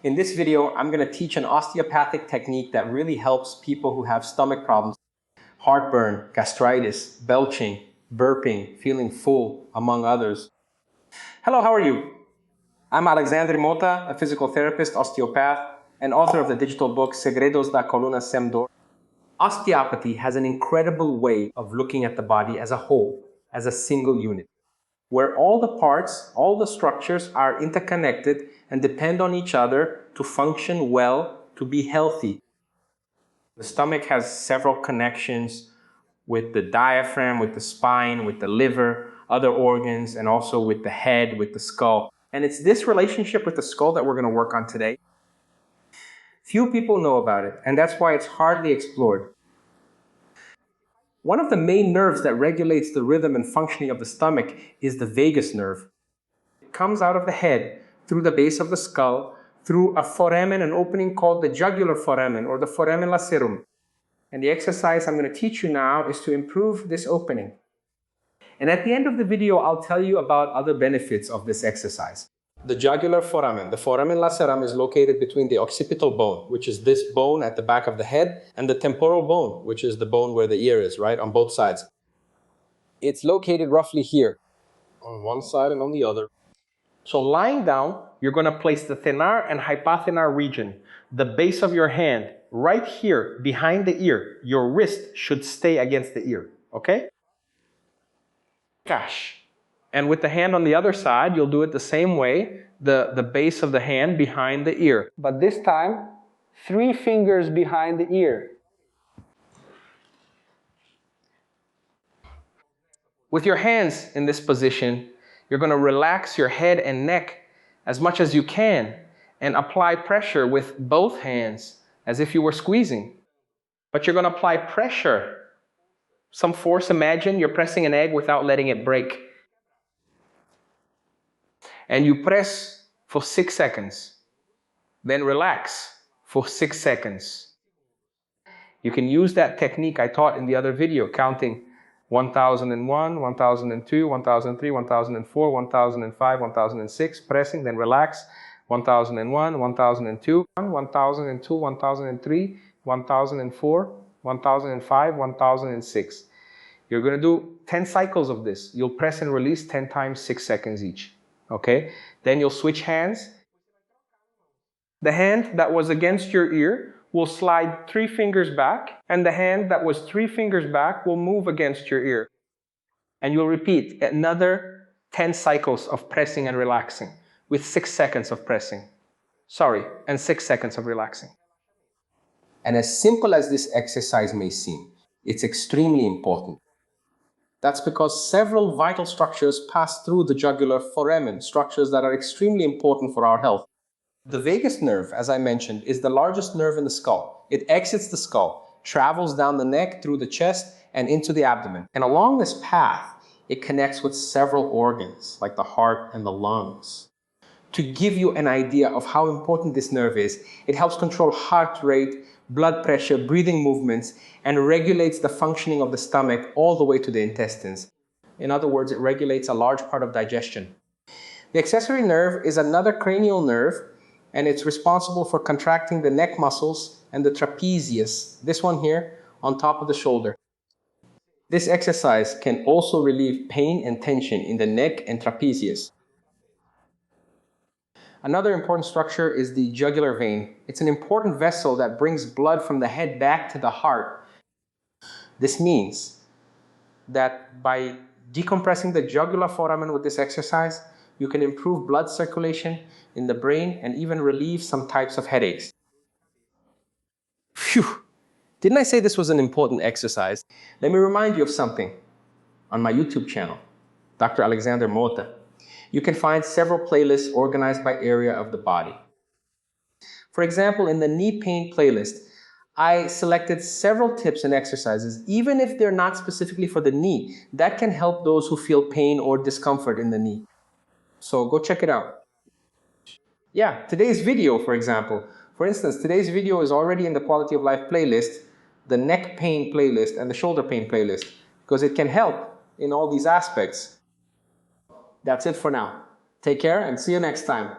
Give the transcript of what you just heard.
In this video, I'm going to teach an osteopathic technique that really helps people who have stomach problems, heartburn, gastritis, belching, burping, feeling full, among others. Hello, how are you? I'm Alexander Mota, a physical therapist, osteopath, and author of the digital book Segredos da Coluna Sem Dor. Osteopathy has an incredible way of looking at the body as a whole, as a single unit, where all the parts, all the structures are interconnected and depend on each other to function well, to be healthy. The stomach has several connections with the diaphragm, with the spine, with the liver, other organs, and also with the head, with the skull. And it's this relationship with the skull that we're going to work on today. Few people know about it, and that's why it's hardly explored. One of the main nerves that regulates the rhythm and functioning of the stomach is the vagus nerve. It comes out of the head through the base of the skull, through a foramen, an opening called the jugular foramen or the foramen lacerum. And the exercise I'm going to teach you now is to improve this opening. And at the end of the video, I'll tell you about other benefits of this exercise. The jugular foramen, the foramen lacerum, is located between the occipital bone, which is this bone at the back of the head, and the temporal bone, which is the bone where the ear is, right, on both sides. It's located roughly here, on one side and on the other. So lying down, you're going to place the thenar and hypothenar region, the base of your hand, right here behind the ear. Your wrist should stay against the ear, okay? Gosh. And with the hand on the other side, you'll do it the same way, the base of the hand behind the ear. But this time, 3 fingers behind the ear. With your hands in this position, you're going to relax your head and neck as much as you can and apply pressure with both hands as if you were squeezing. But you're going to apply pressure. Some force. Imagine you're pressing an egg without letting it break. And you press for 6 seconds. Then relax for 6 seconds. You can use that technique I taught in the other video, counting 1001, 1002, 1003, 1004, 1005, 1006, pressing, then relax, 1001, 1002, 1002, 1003, 1004, 1005, 1006. You're going to do 10 cycles of this. You'll press and release 10 times 6 seconds each. Okay? Then you'll switch hands. The hand that was against your ear will slide 3 fingers back, and the hand that was 3 fingers back will move against your ear. And you'll repeat another 10 cycles of pressing and relaxing with 6 seconds of pressing. And 6 seconds of relaxing. And as simple as this exercise may seem, it's extremely important. That's because several vital structures pass through the jugular foramen, structures that are extremely important for our health. The vagus nerve, as I mentioned, is the largest nerve in the skull. It exits the skull, travels down the neck, through the chest, and into the abdomen. And along this path, it connects with several organs, like the heart and the lungs. To give you an idea of how important this nerve is, it helps control heart rate, blood pressure, breathing movements, and regulates the functioning of the stomach all the way to the intestines. In other words, it regulates a large part of digestion. The accessory nerve is another cranial nerve, and it's responsible for contracting the neck muscles and the trapezius, this one here, on top of the shoulder. This exercise can also relieve pain and tension in the neck and trapezius. Another important structure is the jugular vein. It's an important vessel that brings blood from the head back to the heart. This means that by decompressing the jugular foramen with this exercise, you can improve blood circulation in the brain and even relieve some types of headaches. Phew! Didn't I say this was an important exercise? Let me remind you of something. On my YouTube channel, Dr. Alexander Mota, you can find several playlists organized by area of the body. For example, in the knee pain playlist, I selected several tips and exercises, even if they're not specifically for the knee, that can help those who feel pain or discomfort in the knee. So go check it out. Yeah, today's video, for example. For instance, today's video is already in the Quality of Life playlist, the neck pain playlist, and the shoulder pain playlist, because it can help in all these aspects. That's it for now. Take care and see you next time.